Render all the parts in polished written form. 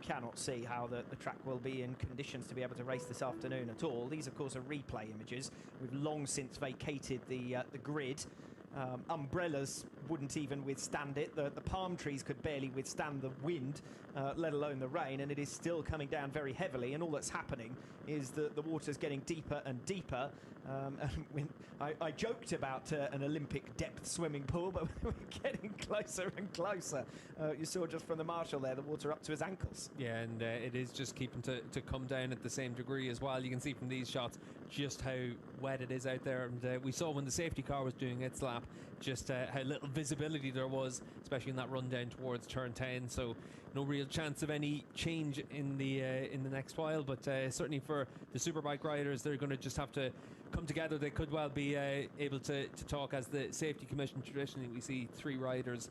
cannot see how the track will be in conditions to be able to race this afternoon at all. These, of course, are replay images. We've long since vacated the grid. Umbrellas wouldn't even withstand it. The palm trees could barely withstand the wind, let alone the rain, and it is still coming down very heavily. And all that's happening is that the water's getting deeper and deeper. And when I joked about an Olympic depth swimming pool, but we're getting closer and closer. You saw just from the marshal there, the water up to his ankles. Yeah, and it is just keeping to come down at the same degree as well. You can see from these shots just how wet it is out there. And we saw when the safety car was doing its lap just how little visibility there was, especially in that run down towards turn 10. So no real chance of any change in the next while. But certainly for the superbike riders, they're going to just have to come together. They could well be able to talk, as the safety commission traditionally we see 3 riders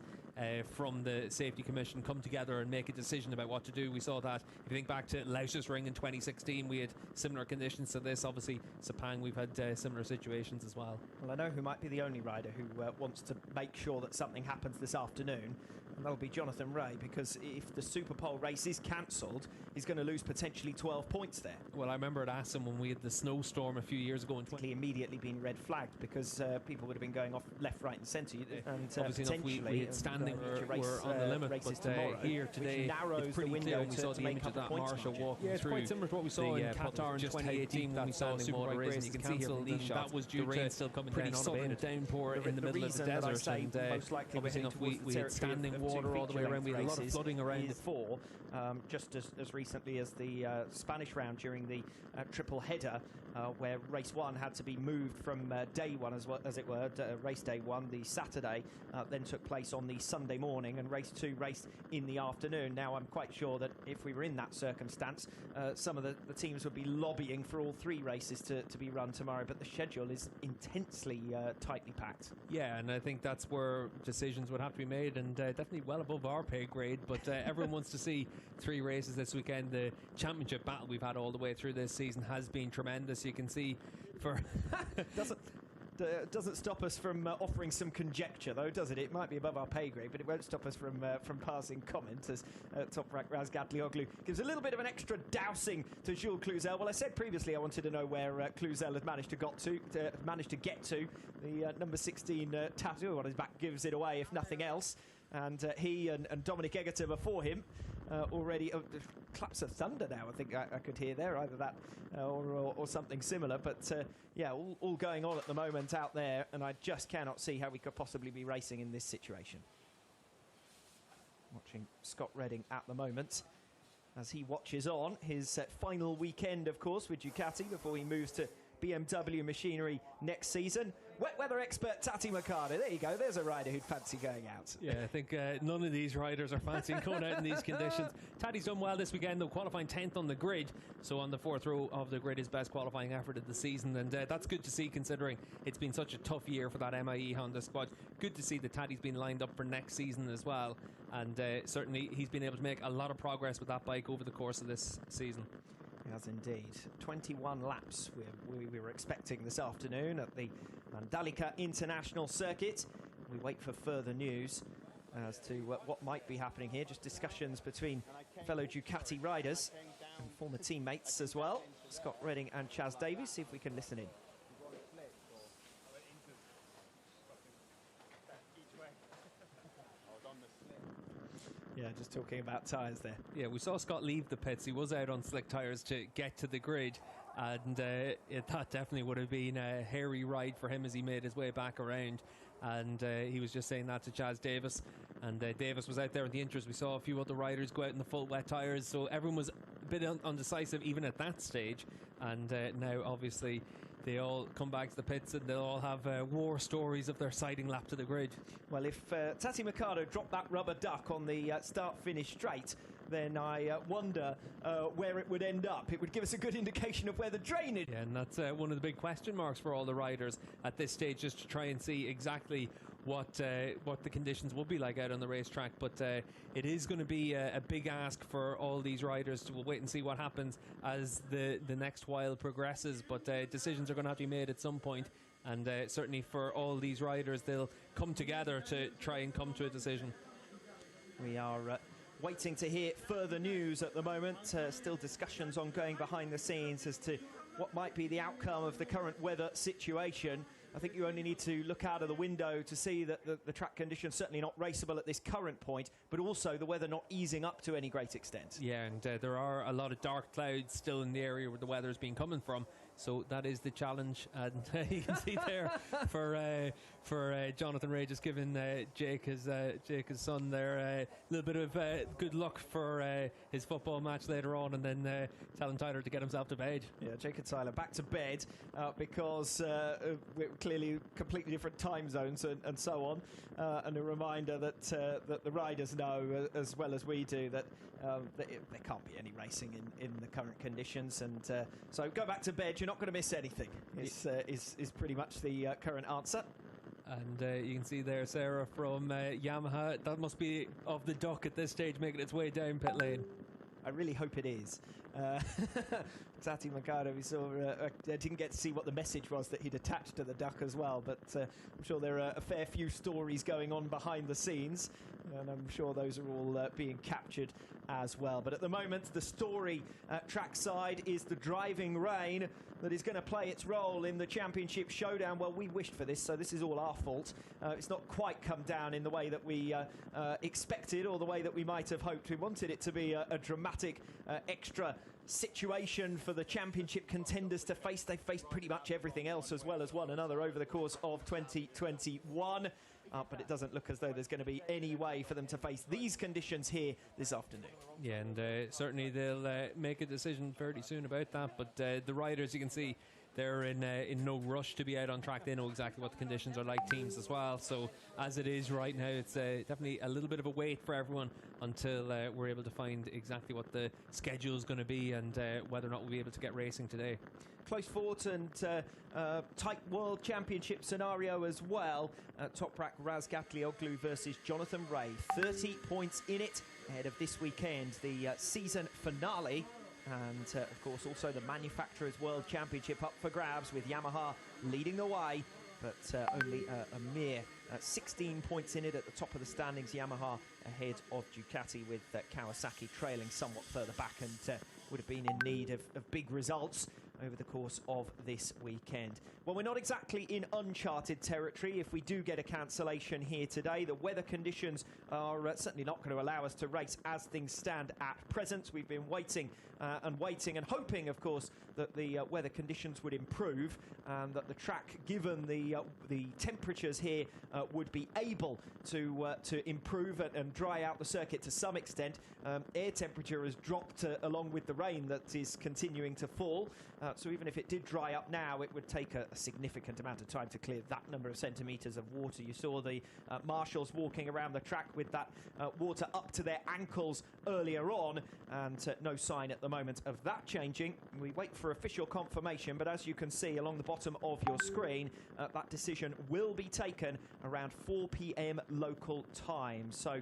from the safety commission come together and make a decision about what to do. We saw that if you think back to Laus's Ring in 2016, we had similar conditions to this. Obviously Sepang, we've had similar situations as well. Well, I know who might be the only rider who wants to make sure that something happens this afternoon, and that'll be Jonathan Ray, because if the Superpole race is cancelled, he's going to lose potentially 12 points there. Well, I remember at Assen when we had the snowstorm a few years ago in immediately been red flagged, because people would have been going off left, right and centre, and obviously enough we had standing were on the limit, but here today it's pretty clear when we saw the image of that marshal walking through. It's quite similar to what we saw in Qatar in 2018 when we saw Superbike race. You can see here these shots, that was due to still coming pretty sudden downpour in the middle of the desert, and obviously enough we had standing water all the way around. We had a lot of flooding around before, just as recently as the Spanish round during the triple header, where race 1 had to be moved from day 1 as it were, race day 1, the Saturday, then took place on the Sunday morning, and race 2 raced in the afternoon. Now I'm quite sure that if we were in that circumstance, some of the teams would be lobbying for all 3 races to be run tomorrow, but the schedule is intensely tightly packed. Yeah, and I think that's where decisions would have to be made, and definitely well above our pay grade, but everyone wants to see 3 races this weekend. The championship battle we've had all the way through this season has been tremendous. You can see for doesn't stop us from offering some conjecture, though, does it? It might be above our pay grade, but it won't stop us from passing comment, as Toprak Razgatlioglu gives a little bit of an extra dousing to Jules Cluzel. Well, I said previously I wanted to know where Cluzel had managed to get to. The number 16 tattoo on his back gives it away, if nothing else. And he and Dominic Egerton before him already claps of thunder now, I think I could hear there, either that or something similar. But yeah, all going on at the moment out there, and I just cannot see how we could possibly be racing in this situation. Watching Scott Redding at the moment as he watches on his final weekend, of course, with Ducati before he moves to BMW machinery next season. Wet weather expert Tati Mercado. There you go. There's a rider who'd fancy going out. Yeah, I think none of these riders are fancying going out in these conditions. Tati's done well this weekend, though, qualifying 10th on the grid. So on the 4th row of the grid, his best qualifying effort of the season. And that's good to see, considering it's been such a tough year for that MIE Honda squad. Good to see that Tati's been lined up for next season as well. And certainly he's been able to make a lot of progress with that bike over the course of this season. He has indeed. 21 laps we were expecting this afternoon at the Mandalika International Circuit. We wait for further news as to what might be happening here. Just discussions between fellow Ducati riders and former teammates as well, Scott Redding and Chaz Davies. See if we can listen in. Yeah, just talking about tyres there. Yeah, we saw Scott leave the pits. He was out on slick tyres to get to the grid, and that definitely would have been a hairy ride for him as he made his way back around. And he was just saying that to Chaz Davis, and Davis was out there in the intros. We saw a few other riders go out in the full wet tyres, so everyone was a bit undecisive even at that stage. And now obviously they all come back to the pits and they'll all have war stories of their siding lap to the grid. Well, if Tati Mercado dropped that rubber duck on the start-finish straight, then I wonder where it would end up. It would give us a good indication of where the drain is. Yeah, and that's one of the big question marks for all the riders at this stage, just to try and see exactly what the conditions will be like out on the racetrack. But it is going to be a big ask for all these riders. We'll wait and see what happens as the next while progresses, but decisions are going to have to be made at some point, and certainly for all these riders, they'll come together to try and come to a decision. We are waiting to hear further news at the moment. Still discussions ongoing behind the scenes as to what might be the outcome of the current weather situation. I think you only need to look out of the window to see that the track conditions certainly not raceable at this current point, but also the weather not easing up to any great extent. Yeah, and there are a lot of dark clouds still in the area where the weather has been coming from. So that is the challenge, and you can see there for Jonathan Ray just giving Jake, his son, there a little bit of good luck for his football match later on, and then telling Tyler to get himself to bed. Yeah, Jake and Tyler back to bed because we're clearly completely different time zones and so on. And a reminder that the riders know as well as we do that there can't be any racing in the current conditions, and so go back to bed. You're not going to miss anything. Is pretty much the current answer. And you can see there Sarah from Yamaha. That must be of the duck at this stage, making its way down pit lane. I really hope it is. Tati Mercado, we saw, didn't get to see what the message was that he'd attached to the duck as well, but I'm sure there are a fair few stories going on behind the scenes, and I'm sure those are all being captured as well. But at the moment, the story trackside is the driving rain that is going to play its role in the championship showdown. Well, we wished for this, so this is all our fault. It's not quite come down in the way that we expected, or the way that we might have hoped. We wanted it to be a dramatic extra situation for the championship contenders to face. They faced pretty much everything else as well as one another over the course of 2021. But it doesn't look as though there's going to be any way for them to face these conditions here this afternoon. Yeah, and certainly they'll make a decision fairly soon about that. But the riders, you can see, they're in no rush to be out on track. They know exactly what the conditions are like, teams as well. So as it is right now, it's definitely a little bit of a wait for everyone until we're able to find exactly what the schedule is going to be, and whether or not we'll be able to get racing today. Close fought and tight World Championship scenario as well. Toprak Razgatlioglu versus Jonathan Ray. 30 points in it ahead of this weekend, the season finale. And, of course, also the Manufacturers World Championship up for grabs, with Yamaha leading the way, but only a mere 16 points in it at the top of the standings. Yamaha ahead of Ducati, with Kawasaki trailing somewhat further back, and would have been in need of big results over the course of this weekend. Well, we're not exactly in uncharted territory if we do get a cancellation here today. The weather conditions are certainly not going to allow us to race as things stand at present. We've been waiting and waiting and hoping, of course, that the weather conditions would improve, and that the track, given the temperatures here, would be able to improve and dry out the circuit to some extent. Air temperature has dropped along with the rain that is continuing to fall. So even if it did dry up now, it would take a significant amount of time to clear that number of centimetres of water. You saw the marshals walking around the track with that water up to their ankles earlier on, and no sign at the moment of that changing. We wait for official confirmation, but as you can see along the bottom of your screen, that decision will be taken around 4 p.m. local time. So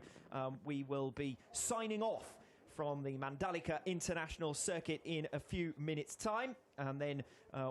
we will be signing off from the Mandalika International Circuit in a few minutes' time, and then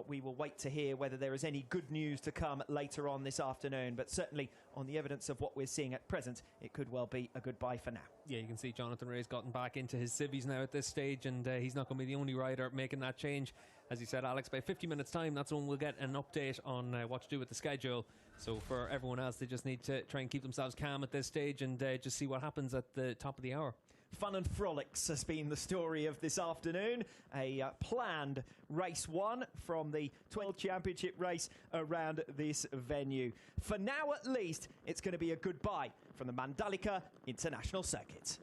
we will wait to hear whether there is any good news to come later on this afternoon. But certainly, on the evidence of what we're seeing at present, it could well be a goodbye for now. Yeah, you can see Jonathan Ray's gotten back into his civvies now at this stage, and he's not going to be the only rider making that change. As you said, Alex, by 50 minutes' time, that's when we'll get an update on what to do with the schedule. So for everyone else, they just need to try and keep themselves calm at this stage, and just see what happens at the top of the hour. Fun and frolics has been the story of this afternoon. A planned race one from the 12 Championship race around this venue. For now, at least, it's going to be a goodbye from the Mandalika International Circuit.